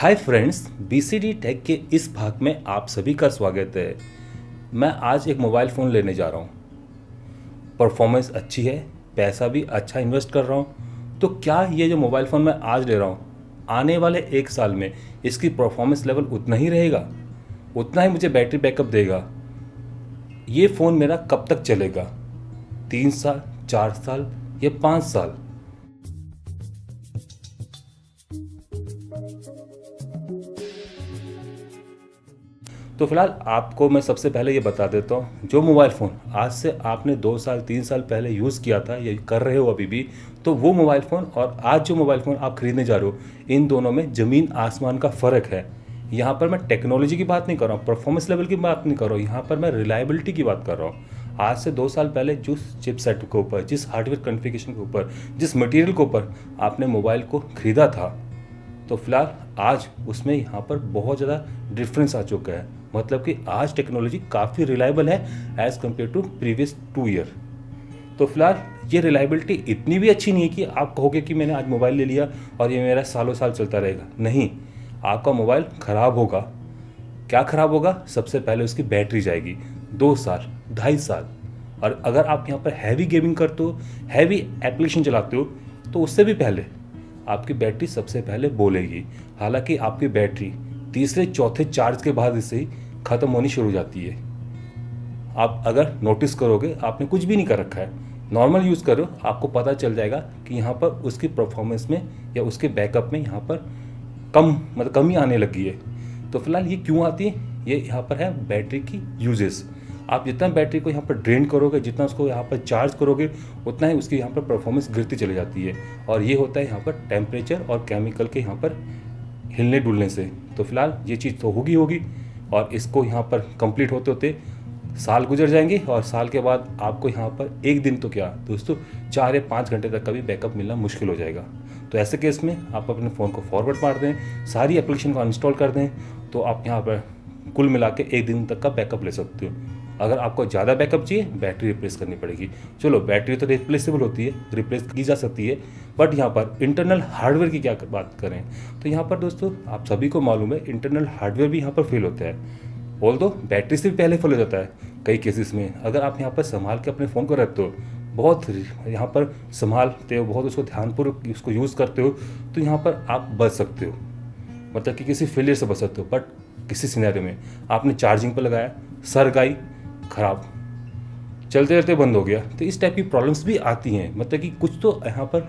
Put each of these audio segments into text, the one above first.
Hi friends, BCD take के इस भाग में आप सभी का स्वागत है। मैं आज एक मोबाइल फ़ोन लेने जा रहा हूँ। परफॉर्मेंस अच्छी है, पैसा भी अच्छा इन्वेस्ट कर रहा हूँ। तो क्या ये जो मोबाइल फ़ोन मैं आज ले रहा हूँ, आने वाले 1 साल में इसकी परफॉर्मेंस लेवल उतना ही रहेगा, उतना ही मुझे बैटरी बैकअप देगा? ये फ़ोन मेरा कब तक चलेगा? 3 साल, 4 साल या 5 साल? तो फिलहाल आपको मैं सबसे पहले ये बता देता हूँ, जो मोबाइल फ़ोन आज से आपने 2 साल 3 साल पहले यूज़ किया था या कर रहे हो अभी भी, तो वो मोबाइल फ़ोन और आज जो मोबाइल फ़ोन आप खरीदने जा रहे हो, इन दोनों में ज़मीन आसमान का फ़र्क है। यहाँ पर मैं टेक्नोलॉजी की बात नहीं कर रहा हूँ, परफॉर्मेंस लेवल की बात नहीं कर रहा हूँ, यहाँ पर मैं रिलायबिलिटी की बात कर रहा हूँ। आज से 2 साल पहले जिस चिपसेट के ऊपर, जिस हार्डवेयर कॉन्फ़िगरेशन के ऊपर, जिस मटेरियल के ऊपर आपने मोबाइल को ख़रीदा था, तो फिलहाल आज उसमें यहाँ पर बहुत ज़्यादा डिफरेंस आ चुका है। मतलब कि आज टेक्नोलॉजी काफ़ी रिलायबल है as compare to previous 2 year. तो फिलहाल ये रिलायबिलिटी इतनी भी अच्छी नहीं है कि आप कहोगे कि मैंने आज मोबाइल ले लिया और ये मेरा सालों साल चलता रहेगा। नहीं, आपका मोबाइल ख़राब होगा। क्या ख़राब होगा? सबसे पहले उसकी बैटरी जाएगी 2 साल, 2.5 साल। और अगर आप यहाँ पर हैवी गेमिंग करते हो, हैवी एप्लीकेशन चलाते हो, तो उससे भी पहले आपकी बैटरी सबसे पहले बोलेगी। हालांकि आपकी बैटरी तीसरे चौथे चार्ज के बाद इससे ही ख़त्म होनी शुरू हो जाती है। आप अगर नोटिस करोगे, आपने कुछ भी नहीं कर रखा है, नॉर्मल यूज़ करो, आपको पता चल जाएगा कि यहाँ पर उसकी परफॉर्मेंस में या उसके बैकअप में यहाँ पर कमी आने लगी है। तो फिलहाल ये क्यों आती है? ये यहाँ पर है बैटरी की यूजेस। आप जितना बैटरी को यहाँ पर ड्रेन करोगे, जितना उसको यहाँ पर चार्ज करोगे, उतना ही उसकी यहाँ पर परफॉर्मेंस गिरती चली जाती है। और ये होता है यहाँ पर टेम्परेचर और केमिकल के यहाँ पर हिलने डुलने से। तो फिलहाल ये चीज़ तो होगी और इसको यहाँ पर कंप्लीट होते होते साल गुजर जाएंगे और साल के बाद आपको यहाँ पर एक दिन तो क्या दोस्तों, 4 या 5 घंटे तक का भी बैकअप मिलना मुश्किल हो जाएगा। तो ऐसे केस में आप अपने फ़ोन को फॉरवर्ड मार दें, सारी एप्लीकेशन को अनइंस्टॉल कर दें, तो आप यहाँ पर कुल मिला के 1 दिन तक का बैकअप ले सकते हो। अगर आपको ज़्यादा बैकअप चाहिए, बैटरी रिप्लेस करनी पड़ेगी। चलो, बैटरी तो रिप्लेसेबल होती है, रिप्लेस की जा सकती है, बट यहाँ पर इंटरनल हार्डवेयर की क्या बात करें, तो यहाँ पर दोस्तों आप सभी को मालूम है इंटरनल हार्डवेयर भी यहाँ पर फेल होता है। ऑल्दो बैटरी से भी पहले फेल हो जाता है कई केसेस में। अगर आप यहाँ पर संभाल के अपने फ़ोन को रखते हो, बहुत यहाँ पर संभालते हो, बहुत उसको ध्यानपूर्वक उसको यूज़ करते हो, तो यहाँ पर आप बच सकते हो, मतलब कि किसी फेलियर से बच सकते हो। बट किसी सिनेरियो में आपने चार्जिंग पर लगाया, सर गई, ख़राब, चलते रहते बंद हो गया, तो इस टाइप की प्रॉब्लम्स भी आती हैं। मतलब कि कुछ तो यहाँ पर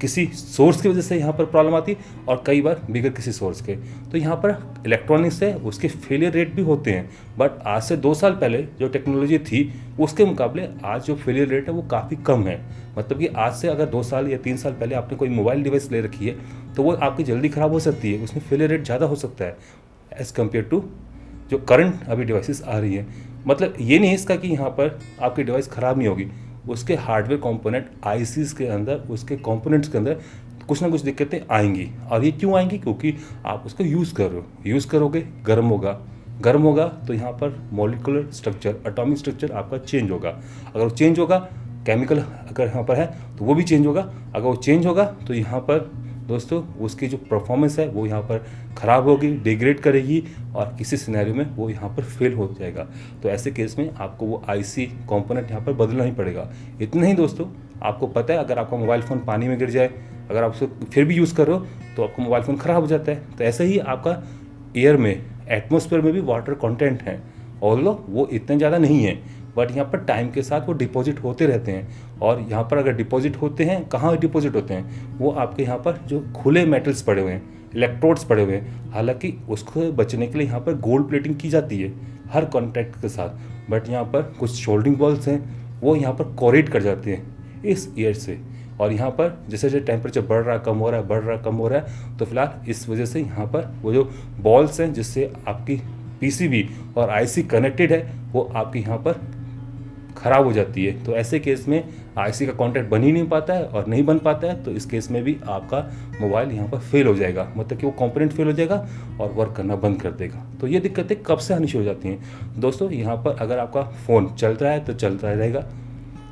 किसी सोर्स की वजह से यहाँ पर प्रॉब्लम आती है और कई बार बिगड़ किसी सोर्स के। तो यहाँ पर इलेक्ट्रॉनिक्स है, उसके फेलियर रेट भी होते हैं। बट आज से 2 साल पहले जो टेक्नोलॉजी थी, उसके मुकाबले आज जो फेलियर रेट है वो काफ़ी कम है। मतलब कि आज से अगर 2 साल या 3 साल पहले आपने कोई मोबाइल डिवाइस ले रखी है, तो वो आपकी जल्दी ख़राब हो सकती है, उसमें फेलियर रेट ज़्यादा हो सकता है एज़ कम्पेयर टू जो करंट अभी डिवाइसेस आ रही है। मतलब ये नहीं है इसका कि यहाँ पर आपकी डिवाइस ख़राब नहीं होगी, उसके हार्डवेयर कंपोनेंट आईसीज के अंदर, उसके कंपोनेंट्स के अंदर कुछ ना कुछ दिक्कतें आएंगी। और ये क्यों आएंगी? क्योंकि आप उसको यूज़ कर रहे हो, यूज़ करोगे गर्म होगा तो यहाँ पर मॉलिक्यूलर स्ट्रक्चर, एटॉमिक स्ट्रक्चर आपका चेंज होगा। अगर वो चेंज होगा, केमिकल अगर यहाँ पर है तो वो भी चेंज होगा। अगर वो चेंज होगा तो यहाँ पर दोस्तों उसकी जो परफॉर्मेंस है वो यहाँ पर ख़राब होगी, डिग्रेड करेगी और किसी सिनेरियो में वो यहाँ पर फेल हो जाएगा। तो ऐसे केस में आपको वो आईसी कंपोनेंट यहाँ पर बदलना ही पड़ेगा। इतना ही दोस्तों, आपको पता है अगर आपका मोबाइल फ़ोन पानी में गिर जाए, अगर आप उसको फिर भी यूज़ करो तो आपका मोबाइल फ़ोन ख़राब हो जाता है। तो ऐसे ही आपका एयर में, एटमॉस्फेयर में भी वाटर कंटेंट है, ऑल्दो वो इतने ज़्यादा नहीं है, बट यहाँ पर टाइम के साथ वो डिपॉजिट होते रहते हैं। और यहाँ पर अगर डिपॉजिट होते हैं, कहाँ डिपॉजिट होते हैं? वो आपके यहाँ पर जो खुले मेटल्स पड़े हुए हैं, इलेक्ट्रोड्स पड़े हुए हैं। हालांकि उसको बचने के लिए यहाँ पर गोल्ड प्लेटिंग की जाती है हर कॉन्टैक्ट के साथ, बट यहाँ पर कुछ सोल्डरिंग बॉल्स हैं, वो यहाँ पर कोरेट कर जाते हैं इस एयर से। और यहाँ पर जैसे जैसे टेम्परेचर बढ़ रहा है, कम हो रहा है, बढ़ रहा है, कम हो रहा है, तो फिलहाल इस वजह से यहाँ पर वो जो बॉल्स हैं जिससे आपकी पीसीबी और आईसी कनेक्टेड है, वो आपकी यहाँ पर ख़राब हो जाती है। तो ऐसे केस में आईसी का कॉन्टैक्ट बन ही नहीं पाता है, और नहीं बन पाता है तो इस केस में भी आपका मोबाइल यहाँ पर फेल हो जाएगा। मतलब कि वो कंपोनेंट फेल हो जाएगा और वर्क करना बंद कर देगा। तो ये दिक्कतें कब से आनी शुरू हो जाती हैं दोस्तों? यहाँ पर अगर आपका फ़ोन चल रहा है तो चलता रहेगा,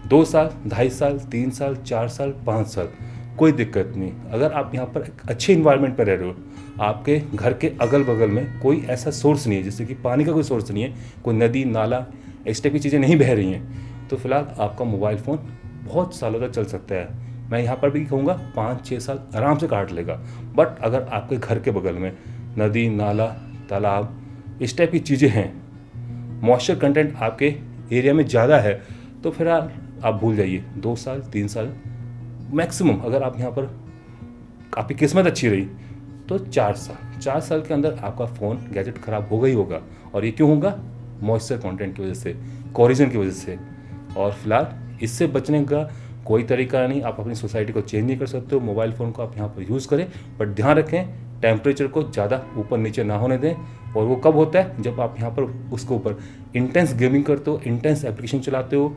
2 साल, 2.5 साल, 3 साल, 4 साल, 5 साल, कोई दिक्कत नहीं। अगर आप यहाँ पर एक अच्छे इन्वायरमेंट पर रह रहे हो, आपके घर के अगल बगल में कोई ऐसा सोर्स नहीं है, जैसे कि पानी का कोई सोर्स नहीं है, कोई नदी नाला इस टाइप की चीज़ें नहीं बह रही हैं, तो फिलहाल आपका मोबाइल फ़ोन बहुत सालों तक चल सकता है। मैं यहाँ पर भी कहूँगा 5-6 साल आराम से काट लेगा। बट अगर आपके घर के बगल में नदी नाला तालाब इस टाइप की चीज़ें हैं, मॉइस्चर कंटेंट आपके एरिया में ज़्यादा है, तो फिलहाल आप भूल जाइए। 2 साल 3 साल मैक्सिमम, अगर आप यहाँ पर आपकी किस्मत अच्छी रही तो 4 साल के अंदर आपका फ़ोन गैजेट ख़राब होगा ही होगा। और ये क्यों होगा? मॉइस्चर कंटेंट की वजह से, कोरिजन की वजह से। और फिलहाल इससे बचने का कोई तरीका नहीं, आप अपनी सोसाइटी को चेंज नहीं कर सकते हो। मोबाइल फ़ोन को आप यहाँ पर यूज़ करें, बट ध्यान रखें टेम्परेचर को ज़्यादा ऊपर नीचे ना होने दें। और वो कब होता है? जब आप यहाँ पर उसके ऊपर इंटेंस गेमिंग करते हो, इंटेंस एप्लीकेशन चलाते हो,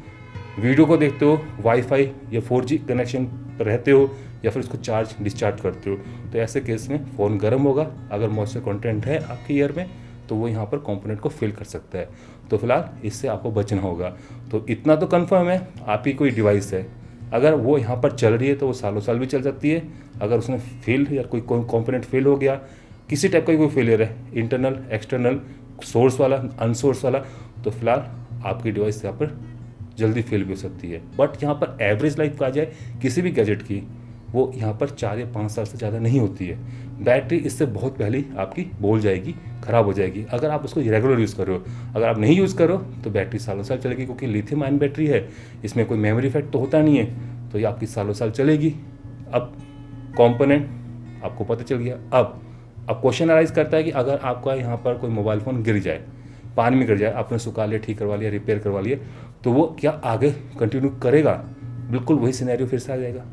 वीडियो को देखते हो, वाईफाई या 4G कनेक्शन पर रहते हो, या फिर उसको चार्ज डिस्चार्ज करते हो, तो ऐसे केस में फ़ोन गर्म होगा। अगर मॉइस्चर कंटेंट है आपके ईयर में तो वो यहाँ पर कंपोनेंट को फिल कर सकता है। तो फिलहाल इससे आपको बचना होगा। तो इतना तो कंफर्म है, आपकी कोई डिवाइस है, अगर वो यहाँ पर चल रही है तो वो सालों साल भी चल सकती है। अगर उसमें फेल या कोई कंपोनेंट फेल हो गया, किसी टाइप का कोई फेलियर है, इंटरनल एक्सटर्नल, सोर्स वाला अनसोर्स वाला, तो फिलहाल आपकी डिवाइस यहाँ पर जल्दी फेल भी हो सकती है। बट यहाँ पर एवरेज लाइफ कहा जाए किसी भी गैजेट की, वो यहाँ पर 4 या 5 साल से ज़्यादा नहीं होती है। बैटरी इससे बहुत पहले ही आपकी बोल जाएगी, ख़राब हो जाएगी, अगर आप उसको रेगुलर यूज़ कर रहे हो। अगर आप नहीं यूज़ करो तो बैटरी सालों साल चलेगी, क्योंकि लिथियम आयन बैटरी है, इसमें कोई मेमोरी इफेक्ट तो होता नहीं है, तो ये आपकी सालों साल चलेगी। अब कंपोनेंट आपको पता चल गया। अब क्वेश्चन अराइज करता है कि अगर आपका यहाँ पर कोई मोबाइल फ़ोन गिर जाए, पानी में गिर जाए, आपने सुखा लिया, ठीक करवा लिया, रिपेयर करवा लिया, तो वो क्या आगे कंटिन्यू करेगा? बिल्कुल वही सिनेरियो फिर से आ जाएगा।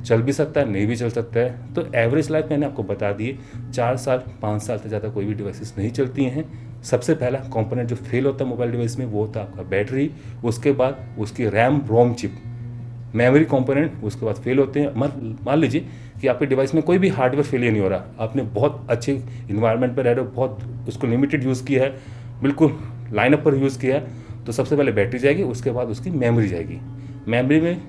चल भी सकता है, नहीं भी चल सकता है। तो एवरेज लाइफ मैंने आपको बता दी है, 4 साल 5 साल से ज़्यादा कोई भी डिवाइसेस नहीं चलती हैं। सबसे पहला कंपोनेंट जो फेल होता है मोबाइल डिवाइस में, वो होता है आपका बैटरी, उसके बाद उसकी RAM ROM chip, memory component उसके बाद फेल होते हैं। मान लीजिए कि आपके डिवाइस में कोई भी हार्डवेयर फेलियर नहीं हो रहा, आपने बहुत अच्छे इन्वायरमेंट पर रह रहे हो, बहुत उसको लिमिटेड यूज़ किया है, बिल्कुल लाइनअप पर यूज़ किया है, तो सबसे पहले बैटरी जाएगी, उसके बाद उसकी मेमोरी जाएगी। मेमोरी में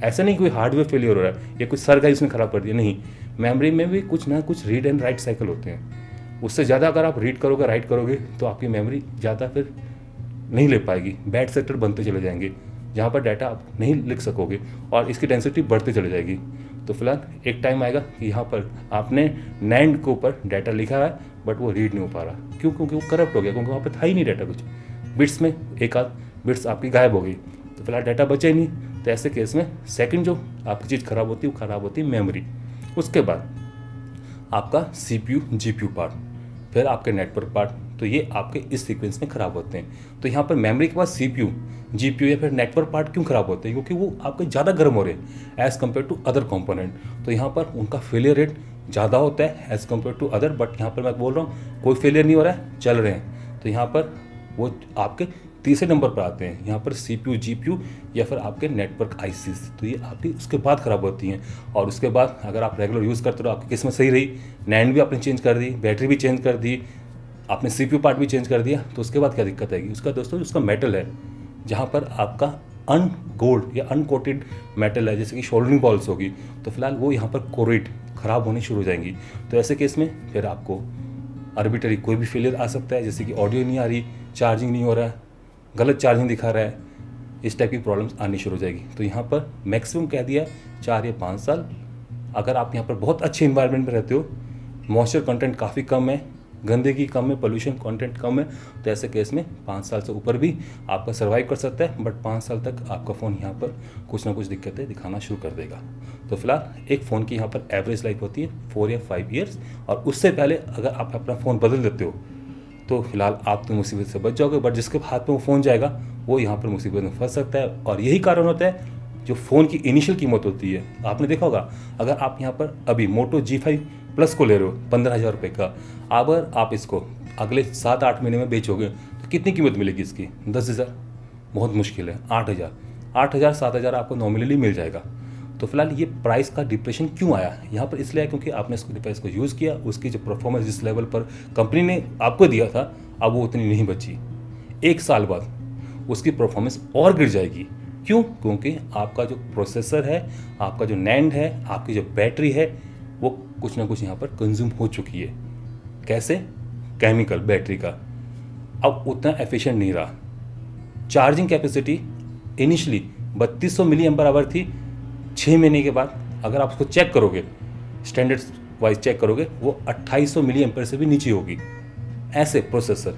ऐसा नहीं कोई हार्डवेयर फेलियर हो रहा है या कुछ सर्वर उसने ख़राब कर दिया, नहीं, मेमोरी में भी कुछ ना कुछ रीड एंड राइट साइकिल होते हैं। उससे ज़्यादा अगर आप रीड करोगे, राइट करोगे, तो आपकी मेमोरी ज़्यादा फिर नहीं ले पाएगी, बैड सेक्टर बनते चले जाएंगे, जहाँ पर डाटा आप नहीं लिख सकोगे और इसकी डेंसिटी बढ़ती चली जाएगी। तो फिलहाल एक टाइम आएगा कि यहाँ पर आपने नैंड के ऊपर डाटा लिखा है, बट वो रीड नहीं हो पा रहा। क्यों? क्योंकि वो करप्ट हो गया, क्योंकि वहाँ पर था ही नहीं डाटा कुछ, बिट्स में एक आध बिट्स आपकी गायब हो गई, तो फिलहाल डाटा बचा ही नहीं। तो ऐसे केस में सेकंड जो आपकी चीज़ खराब होती है वो खराब होती है मेमोरी। उसके बाद आपका CPU GPU पार्ट, फिर आपके नेटवर्क पार्ट, तो ये आपके इस सीक्वेंस में ख़राब होते हैं। तो यहाँ पर मेमोरी के बाद CPU GPU या फिर नेटवर्क पार्ट क्यों ख़राब होते हैं? क्योंकि वो आपके ज़्यादा गर्म हो रहे हैं as compare to other component, तो यहाँ पर उनका फेलियर रेट ज़्यादा होता है as compare to other. But यहाँ पर मैं बोल रहा हूँ कोई फेलियर नहीं हो रहा है, चल रहे हैं, तो यहाँ पर वो आपके तीसरे नंबर पर आते हैं। यहाँ पर CPU GPU या फिर आपके नेटवर्क ICs, तो ये आपकी उसके बाद ख़राब होती हैं। और उसके बाद अगर आप रेगुलर यूज़ करते रहो, आपकी किस्मत सही रही, नैंड भी आपने चेंज कर दी, बैटरी भी चेंज कर दी, आपने CPU पार्ट भी चेंज कर दिया, तो उसके बाद क्या दिक्कत आएगी? उसका दोस्तों उसका मेटल है, जहाँ पर आपका अनगोल्ड या अनकोटेड मेटल है, जैसे कि शोल्डरिंग बॉल्स होगी, तो फिलहाल वो यहाँ पर कोरेट ख़राब होनी शुरू हो जाएंगी। तो ऐसे केस में फिर आपको आर्बिटरी कोई भी फेलियर आ सकता है, जैसे कि ऑडियो नहीं आ रही, चार्जिंग नहीं हो रहा है, गलत चार्जिंग दिखा रहा है, इस टाइप की प्रॉब्लम्स आनी शुरू हो जाएगी। तो यहाँ पर मैक्सिमम कह दिया 4 या 5 साल। अगर आप यहाँ पर बहुत अच्छे इन्वायरमेंट में रहते हो, मॉइस्चर कंटेंट काफ़ी कम है, गंदगी कम है, पोल्यूशन कंटेंट कम है, तो ऐसे केस में 5 साल से ऊपर भी आपका सर्वाइव कर सकता है। बट 5 साल तक आपका फ़ोन यहाँ पर कुछ ना कुछ दिक्कतें दिखाना शुरू कर देगा। तो फिलहाल एक फ़ोन की यहाँ पर एवरेज लाइफ होती है 4 या 5 ईयर्स, और उससे पहले अगर आप अपना फ़ोन बदल देते हो तो फिलहाल आप तो मुसीबत से बच जाओगे, बट जिसके हाथ में वो फ़ोन जाएगा वो यहाँ पर मुसीबत में फंस सकता है। और यही कारण होता है जो फ़ोन की इनिशियल कीमत होती है। आपने देखा होगा, अगर आप यहाँ पर अभी मोटो G5 प्लस को ले रहे हो 15,000 रुपये का, अगर आप इसको अगले 7-8 महीने में बेचोगे तो कितनी कीमत मिलेगी इसकी? 10,000, बहुत मुश्किल है 8,000 7,000 आपको नॉमिनली मिल जाएगा। तो फिलहाल ये प्राइस का डिप्रेशन क्यों आया यहाँ पर? इसलिए क्योंकि आपने इसको डिवाइस को यूज़ किया, उसकी जो परफॉर्मेंस जिस लेवल पर कंपनी ने आपको दिया था, अब वो उतनी नहीं बची। 1 साल बाद उसकी परफॉर्मेंस और गिर जाएगी। क्यों? क्योंकि आपका जो प्रोसेसर है, आपका जो नैंड है, आपकी जो बैटरी है, वो कुछ ना कुछ यहाँ पर कंज्यूम हो चुकी है। कैसे? केमिकल बैटरी का अब उतना एफिशिएंट नहीं रहा। Charging capacity initially 3200 milli ampere hour थी, 6 महीने के बाद अगर आप उसको चेक करोगे, स्टैंडर्ड वाइज चेक करोगे, वो 2800 मिली एम्पर से भी नीचे होगी। ऐसे प्रोसेसर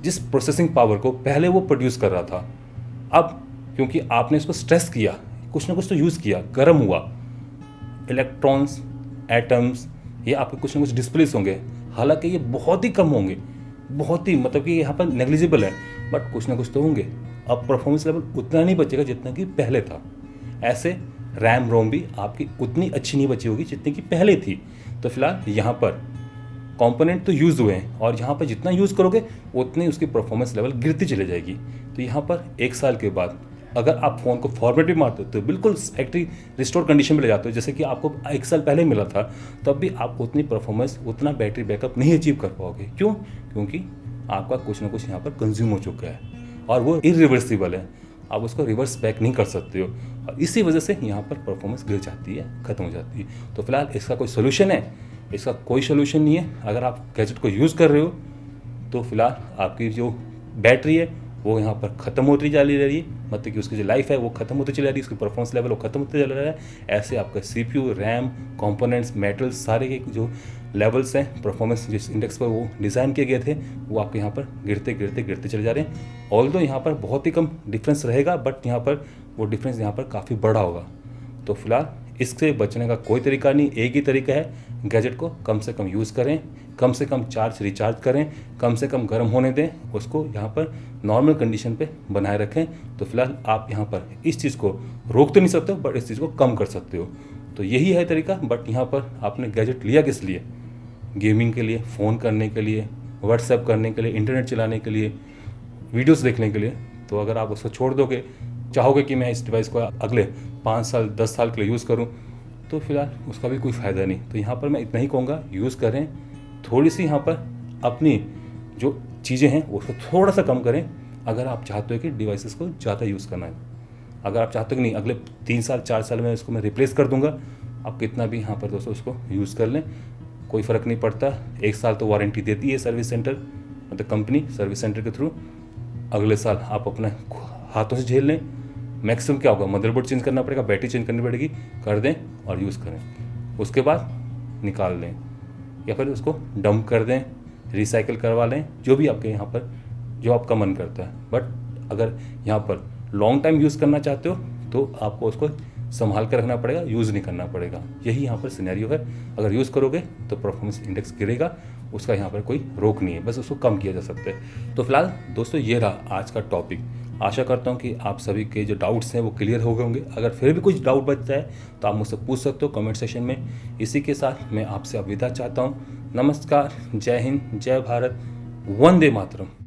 जिस प्रोसेसिंग पावर को पहले वो प्रोड्यूस कर रहा था, अब क्योंकि आपने इसको स्ट्रेस किया, कुछ ना कुछ तो यूज़ किया, गर्म हुआ, इलेक्ट्रॉन्स, एटम्स, ये आपके कुछ ना कुछ डिस्प्लेस होंगे। हालांकि ये बहुत ही कम होंगे, बहुत ही मतलब कि यहाँ पर नेग्लिजिबल है, बट कुछ ना कुछ तो होंगे। अब परफॉर्मेंस लेवल उतना नहीं बचेगा जितना कि पहले था। ऐसे रैम रोम भी आपकी उतनी अच्छी नहीं बची होगी जितनी कि पहले थी। तो फिलहाल यहाँ पर कंपोनेंट तो यूज़ हुए हैं और यहाँ पर जितना यूज़ करोगे उतनी उसकी परफॉर्मेंस लेवल गिरती चली जाएगी। तो यहाँ पर 1 साल के बाद अगर आप फ़ोन को फॉर्मेट भी मारते हो तो बिल्कुल फैक्ट्री रिस्टोर कंडीशन में ले जाते हो, जैसे कि आपको 1 साल पहले मिला था, तब भी आप उतनी परफॉर्मेंस, उतना बैटरी बैकअप नहीं अचीव कर पाओगे। क्यों? क्योंकि आपका कुछ ना कुछ यहाँ पर कंज्यूम हो चुका है और वो इरिवर्सिबल है, आप उसको रिवर्स बैक नहीं कर सकते हो और इसी वजह से यहाँ पर परफॉर्मेंस गिर जाती है, ख़त्म हो जाती है। तो फिलहाल इसका कोई सोल्यूशन है? इसका कोई सोल्यूशन नहीं है। अगर आप गैजेट को यूज़ कर रहे हो तो फिलहाल आपकी जो बैटरी है वो यहाँ पर ख़त्म होती जा रही है, मतलब कि उसकी जो लाइफ है वो ख़त्म होती चली जा रही है, उसकी परफॉर्मेंस लेवल वो ख़त्म होते चल रहा है। ऐसे आपका CPU, रैम, कंपोनेंट्स, मेटल्स, सारे के जो लेवल्स हैं परफॉर्मेंस जिस इंडेक्स पर वो डिज़ाइन किए गए थे वो आपके यहाँ पर गिरते चले जा रहे हैं। ऑल्दो यहाँ पर बहुत ही कम डिफरेंस रहेगा, बट यहाँ पर वो डिफरेंस यहाँ पर काफ़ी बड़ा होगा। तो फिलहाल इससे बचने का कोई तरीका नहीं, एक ही तरीका है, गैजेट को कम से कम यूज़ करें, कम से कम चार्ज रिचार्ज करें, कम से कम गर्म होने दें, उसको यहाँ पर नॉर्मल कंडीशन पे बनाए रखें। तो फिलहाल आप यहाँ पर इस चीज़ को रोक तो नहीं सकते हो, बट इस चीज़ को कम कर सकते हो। तो यही है तरीका। बट यहाँ पर आपने गैजेट लिया किस लिए? गेमिंग के लिए, फ़ोन करने के लिए, व्हाट्सएप करने के लिए, इंटरनेट चलाने के लिए, वीडियोस देखने के लिए। तो अगर आप उसको छोड़ दोगे, चाहोगे कि मैं इस डिवाइस को अगले 5 साल 10 साल के लिए यूज़ करूं, तो फिलहाल उसका भी कोई फ़ायदा नहीं। तो यहाँ पर मैं इतना ही कहूँगा, यूज़ करें, थोड़ी सी यहाँ पर अपनी जो चीज़ें हैं उसको थोड़ा सा कम करें। अगर आप चाहते हो कि डिवाइसेस को ज़्यादा यूज़ करना है, अगर आप चाहते हो कि नहीं अगले 3 साल 4 साल में इसको मैं रिप्लेस कर दूँगा, आप कितना भी यहाँ पर दोस्तों उसको यूज़ कर लें, कोई फ़र्क नहीं पड़ता। 1 साल तो वारंटी देती है सर्विस सेंटर, मतलब कंपनी सर्विस सेंटर के थ्रू। अगले साल आप अपने हाथों से झेल लें। मैक्सिमम क्या होगा, मदरबोर्ड चेंज करना पड़ेगा, बैटरी चेंज करनी पड़ेगी, कर दें और यूज़ करें। उसके बाद निकाल दें या फिर उसको डंप कर दें, रिसाइकिल करवा लें, जो भी आपके यहाँ पर जो आपका मन करता है। बट अगर यहाँ पर लॉन्ग टाइम यूज़ करना चाहते हो तो आपको उसको संभाल कर रखना पड़ेगा, यूज़ नहीं करना पड़ेगा। यही यहाँ पर सिनेरियो है। अगर यूज़ करोगे तो परफॉर्मेंस इंडेक्स गिरेगा, उसका यहाँ पर कोई रोक नहीं है, बस उसको कम किया जा सकता है। तो फिलहाल दोस्तों ये रहा आज का टॉपिक। आशा करता हूँ कि आप सभी के जो डाउट्स हैं वो क्लियर हो गए होंगे। अगर फिर भी कुछ डाउट बचता है तो आप मुझसे पूछ सकते हो कमेंट सेक्शन में। इसी के साथ मैं आपसे अब विदा चाहता हूँ। नमस्कार, जय हिंद, जय भारत, वंदे मातरम।